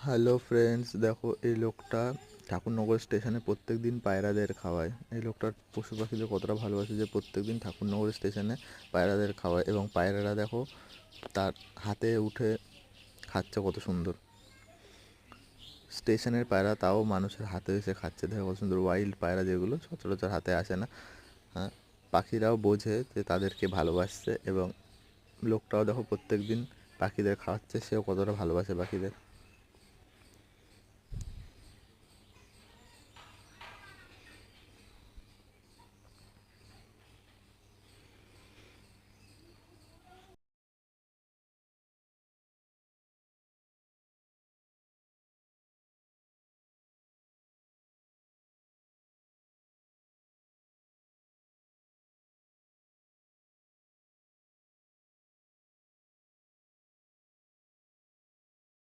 Hello friends, দেখো এই লোকটা ঠাকুরনগর স্টেশনে প্রত্যেক দিন পায়রাদের খাওয়ায়। এই লোকটার পশু পাখিদের কতটা ভালোবাসে যে প্রত্যেক দিন ঠাকুরনগর স্টেশনে পায়রাদের খাওয়ায়, এবং পায়রারা দেখো তার হাতে উঠে খাচ্ছে কত সুন্দর। স্টেশনের পায়রা, তাও মানুষের হাতে এসে খাচ্ছে, দেখো কত সুন্দর। ওয়াইল্ড পায়রা যেগুলো সচরাচর হাতে আসে না। হ্যাঁ, পাখিরাও বোঝে যে তাদেরকে ভালোবাসছে, এবং লোকটাও দেখো প্রত্যেক দিন পাখিদের খাওয়াচ্ছে, সেও কতটা ভালোবাসে পাখিদের।